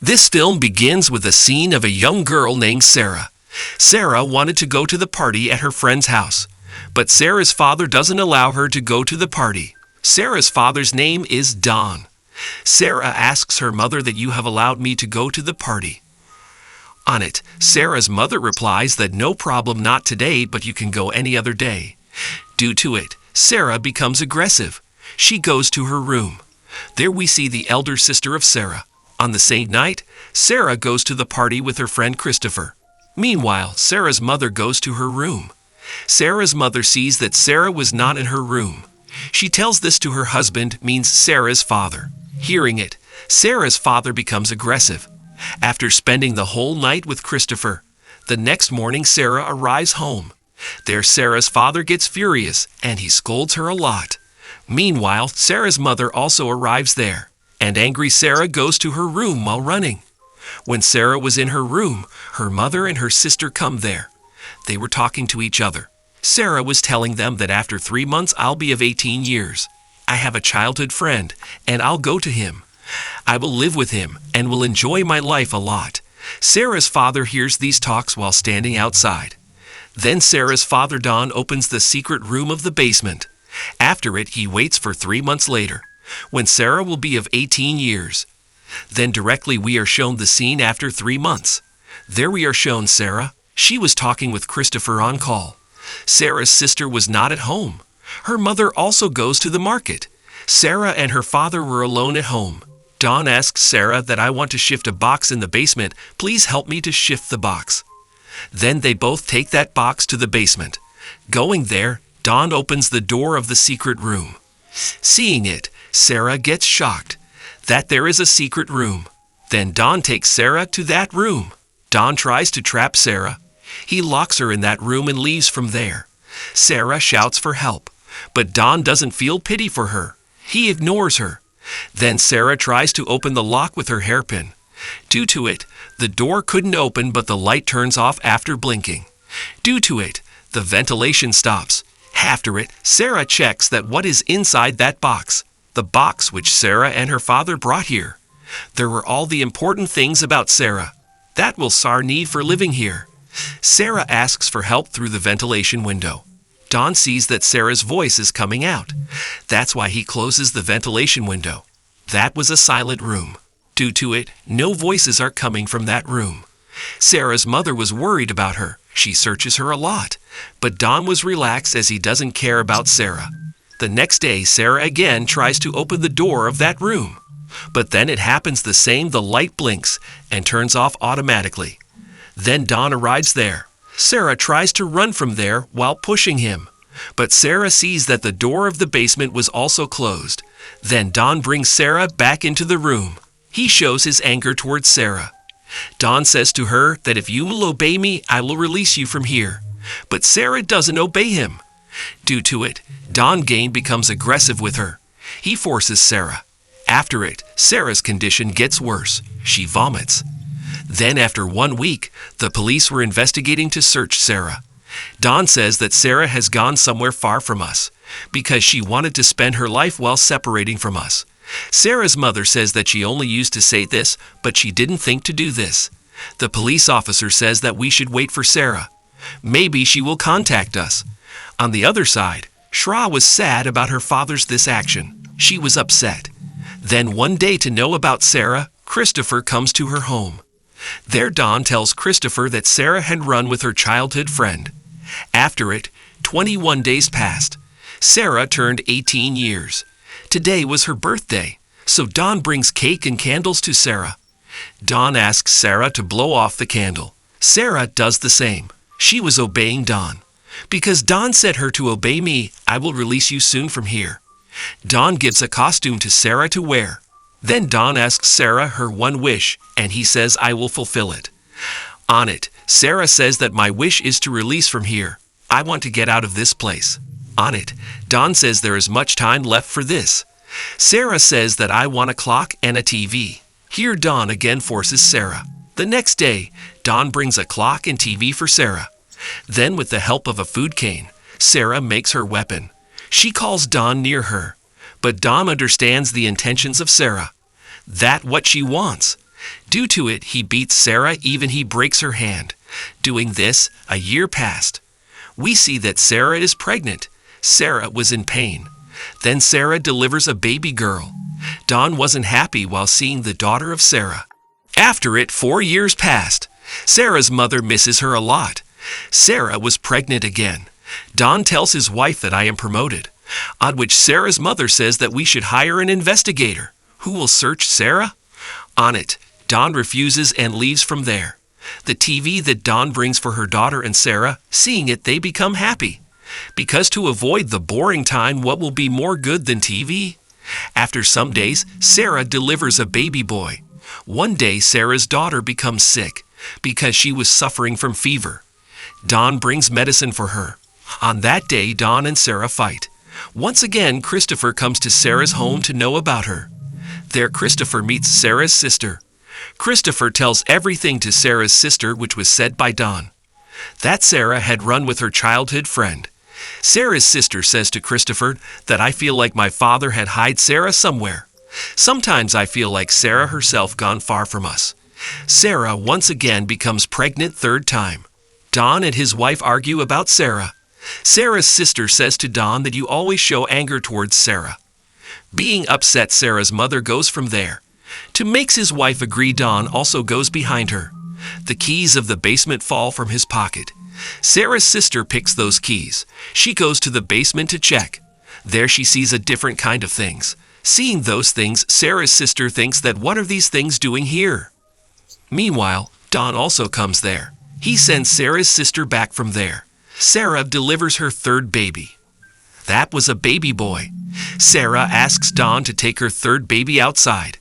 This film begins with a scene of a young girl named Sarah. Sarah wanted to go to the party at her friend's house, but Sarah's father doesn't allow her to go to the party. Sarah's father's name is Don. Sarah asks her mother that you have allowed me to go to the party. On it, Sarah's mother replies that no problem, not today, but you can go any other day. Due to it, Sarah becomes aggressive. She goes to her room. There we see the elder sister of Sarah. On the same night, Sarah goes to the party with her friend Christopher. Meanwhile, Sarah's mother goes to her room. Sarah's mother sees that Sarah was not in her room. She tells this to her husband, means Sarah's father. Hearing it, Sarah's father becomes aggressive. After spending the whole night with Christopher, the next morning Sarah arrives home. There Sarah's father gets furious and he scolds her a lot. Meanwhile, Sarah's mother also arrives there, and angry Sarah goes to her room while running. When Sarah was in her room, her mother and her sister come there. They were talking to each other. Sarah was telling them that after 3 months I'll be of 18 years. I have a childhood friend, and I'll go to him. I will live with him and will enjoy my life a lot. Sarah's father hears these talks while standing outside. Then Sarah's father Don opens the secret room of the basement. After it, he waits for 3 months later, when Sarah will be of 18 years. Then directly we are shown the scene after 3 months. There we are shown Sarah. She was talking with Christopher on call. Sarah's sister was not at home. Her mother also goes to the market. Sarah and her father were alone at home. Don asks Sarah that I want to shift a box in the basement. Please help me to shift the box. Then they both take that box to the basement. Going there, Don opens the door of the secret room. Seeing it, Sarah gets shocked that there is a secret room. Then Don takes Sarah to that room. Don tries to trap Sarah. He locks her in that room and leaves from there. Sarah shouts for help, but Don doesn't feel pity for her. He ignores her. Then Sarah tries to open the lock with her hairpin. Due to it, the door couldn't open, but the light turns off after blinking. Due to it, the ventilation stops. After it, Sarah checks that what is inside that box, the box which Sarah and her father brought here. There were all the important things about Sarah. That will Sar need for living here. Sarah asks for help through the ventilation window. Don sees that Sarah's voice is coming out. That's why he closes the ventilation window. That was a silent room. Due to it, no voices are coming from that room. Sarah's mother was worried about her. She searches her a lot. But Don was relaxed as he doesn't care about Sarah. The next day, Sarah again tries to open the door of that room. But then it happens the same. The light blinks and turns off automatically. Then Don arrives there. Sarah tries to run from there while pushing him. But Sarah sees that the door of the basement was also closed. Then Don brings Sarah back into the room. He shows his anger towards Sarah. Don says to her that if you will obey me, I will release you from here. But Sarah doesn't obey him. Due to it, Don again becomes aggressive with her. He forces Sarah. After it, Sarah's condition gets worse. She vomits. Then after 1 week, the police were investigating to search Sarah. Don says that Sarah has gone somewhere far from us because she wanted to spend her life while separating from us. Sarah's mother says that she only used to say this, but she didn't think to do this. The police officer says that we should wait for Sarah. Maybe she will contact us. On the other side, Shra was sad about her father's this action. She was upset. Then one day, to know about Sarah, Christopher comes to her home. There Don tells Christopher that Sarah had run with her childhood friend. After it, 21 days passed. Sarah turned 18 years. Today was her birthday, so Don brings cake and candles to Sarah. Don asks Sarah to blow off the candle. Sarah does the same. She was obeying Don. Because Don said her to obey me, I will release you soon from here. Don gives a costume to Sarah to wear. Then Don asks Sarah her one wish, and he says, I will fulfill it. On it, Sarah says that my wish is to release from here. I want to get out of this place. On it, Don says there is much time left for this. Sarah says that I want a clock and a TV. Here Don again forces Sarah. The next day, Don brings a clock and TV for Sarah. Then with the help of a food cane, Sarah makes her weapon. She calls Don near her. But Don understands the intentions of Sarah. That what she wants. Due to it, he beats Sarah, even he breaks her hand. Doing this, a year passed. We see that Sarah is pregnant. Sarah was in pain. Then Sarah delivers a baby girl. Don wasn't happy while seeing the daughter of Sarah. After it, 4 years passed. Sarah's mother misses her a lot. Sarah was pregnant again. Don tells his wife that I am promoted, on which Sarah's mother says that we should hire an investigator. Who will search Sarah? On it, Don refuses and leaves from there. The TV that Don brings for her daughter and Sarah, seeing it, they become happy. Because to avoid the boring time, what will be more good than TV? After some days, Sarah delivers a baby boy. One day, Sarah's daughter becomes sick because she was suffering from fever. Don brings medicine for her. On that day, Don and Sarah fight. Once again, Christopher comes to Sarah's home to know about her. There, Christopher meets Sarah's sister. Christopher tells everything to Sarah's sister, which was said by Don. That Sarah had run with her childhood friend. Sarah's sister says to Christopher that I feel like my father had hid Sarah somewhere. Sometimes I feel like Sarah herself gone far from us. Sarah once again becomes pregnant 3rd time. Don and his wife argue about Sarah. Sarah's sister says to Don that you always show anger towards Sarah. Being upset, Sarah's mother goes from there. To make his wife agree, Don also goes behind her. The keys of the basement fall from his pocket. Sarah's sister picks those keys. She goes to the basement to check. There she sees a different kind of things. Seeing those things, Sarah's sister thinks that what are these things doing here? Meanwhile, Don also comes there. He sends Sarah's sister back from there. Sarah delivers her 3rd baby. That was a baby boy. Sarah asks Don to take her 3rd baby outside.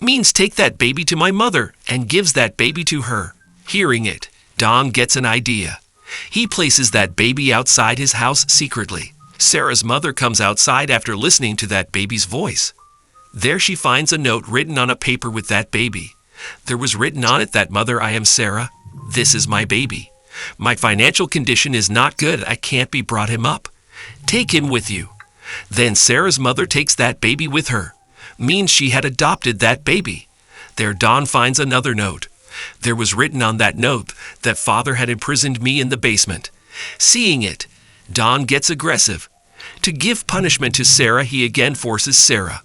Means take that baby to my mother, and gives that baby to her. Hearing it, Don gets an idea. He places that baby outside his house secretly. Sarah's mother comes outside after listening to that baby's voice. There she finds a note written on a paper with that baby. There was written on it that, "Mother, I am Sarah. This is my baby. My financial condition is not good. I can't be brought him up. Take him with you." Then Sarah's mother takes that baby with her. Means she had adopted that baby. There Don finds another note. There was written on that note that father had imprisoned me in the basement. Seeing it, Don gets aggressive. To give punishment to Sarah, he again forces Sarah.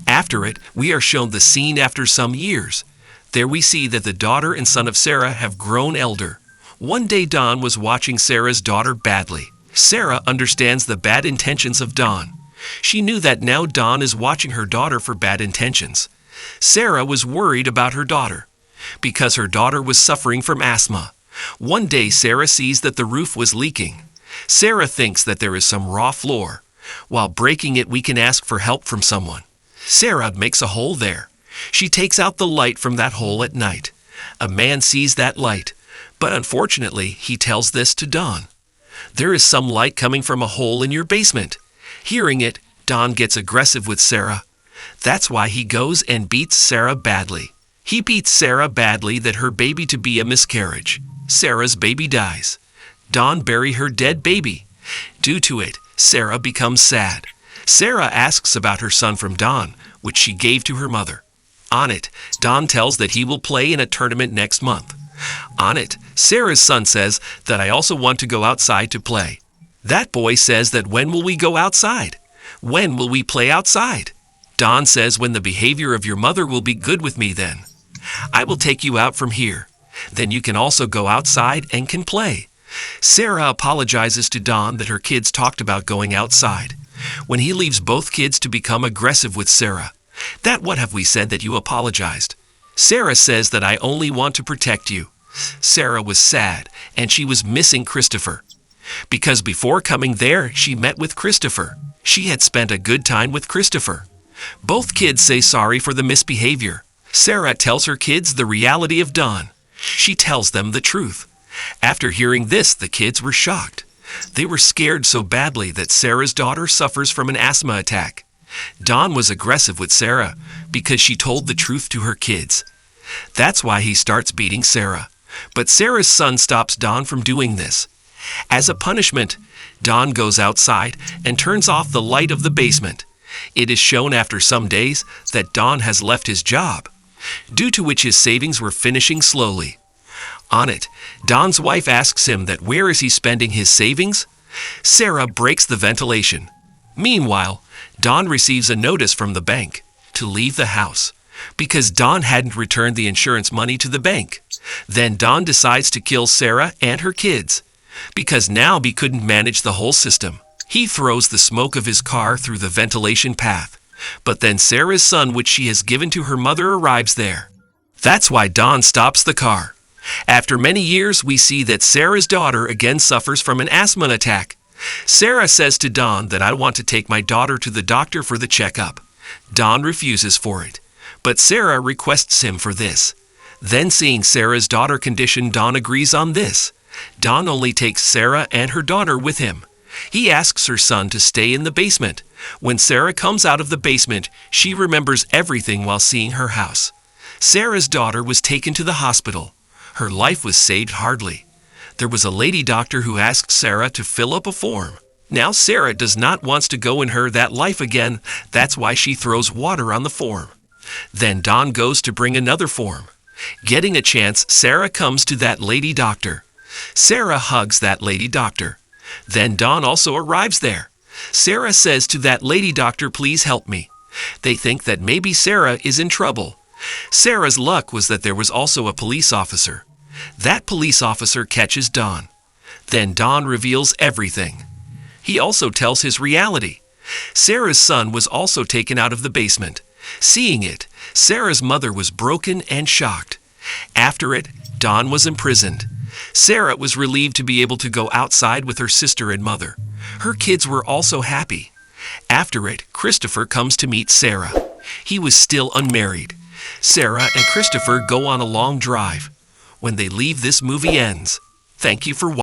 After it, we are shown the scene after some years. There we see that the daughter and son of Sarah have grown elder. One day Don was watching Sarah's daughter badly. Sarah understands the bad intentions of Don. She knew that now Don is watching her daughter for bad intentions. Sarah was worried about her daughter because her daughter was suffering from asthma. One day Sarah sees that the roof was leaking. Sarah thinks that there is some raw floor. While breaking it, we can ask for help from someone. Sarah makes a hole there. She takes out the light from that hole at night. A man sees that light, but unfortunately he tells this to Don. There is some light coming from a hole in your basement. Hearing it, Don gets aggressive with Sarah. That's why he goes and beats Sarah badly. He beats Sarah badly that her baby to be a miscarriage. Sarah's baby dies. Don buries her dead baby. Due to it, Sarah becomes sad. Sarah asks about her son from Don, which she gave to her mother. On it, Don tells that he will play in a tournament next month. On it, Sarah's son says that I also want to go outside to play. That boy says that when will we go outside? When will we play outside? Don says when the behavior of your mother will be good with me then. I will take you out from here. Then you can also go outside and can play. Sarah apologizes to Don that her kids talked about going outside. When he leaves both kids to become aggressive with Sarah. That what have we said that you apologized? Sarah says that I only want to protect you. Sarah was sad and she was missing Christopher. Because before coming there, she met with Christopher. She had spent a good time with Christopher. Both kids say sorry for the misbehavior. Sarah tells her kids the reality of Don. She tells them the truth. After hearing this, the kids were shocked. They were scared so badly that Sarah's daughter suffers from an asthma attack. Don was aggressive with Sarah because she told the truth to her kids. That's why he starts beating Sarah. But Sarah's son stops Don from doing this. As a punishment, Don goes outside and turns off the light of the basement. It is shown after some days that Don has left his job. due to which his savings were finishing slowly. On it, Don's wife asks him that where is he spending his savings? Sarah breaks the ventilation. Meanwhile, Don receives a notice from the bank to leave the house because Don hadn't returned the insurance money to the bank. Then Don decides to kill Sarah and her kids because now he couldn't manage the whole system. He throws the smoke of his car through the ventilation path, but then Sarah's son, which she has given to her mother, arrives there. That's why Don stops the car. After many years, we see that Sarah's daughter again suffers from an asthma attack. Sarah says to Don that I want to take my daughter to the doctor for the checkup. Don refuses for it, but Sarah requests him for this. Then seeing Sarah's daughter condition, Don agrees on this. Don only takes Sarah and her daughter with him. He asks her son to stay in the basement. When Sarah comes out of the basement, she remembers everything while seeing her house. Sarah's daughter was taken to the hospital. Her life was saved hardly. There was a lady doctor who asked Sarah to fill up a form. Now Sarah does not want to go in her that life again. That's why she throws water on the form. Then Don goes to bring another form. Getting a chance, Sarah comes to that lady doctor. Sarah hugs that lady doctor. Then Don also arrives there. Sarah says to that lady doctor, please help me. They think that maybe Sarah is in trouble. Sarah's luck was that there was also a police officer. That police officer catches Don. Then Don reveals everything. He also tells his reality. Sarah's son was also taken out of the basement. Seeing it, Sarah's mother was broken and shocked. After it, Don was imprisoned. Sarah was relieved to be able to go outside with her sister and mother. Her kids were also happy. After it, Christopher comes to meet Sarah. He was still unmarried. Sarah and Christopher go on a long drive. When they leave, this movie ends. Thank you for watching.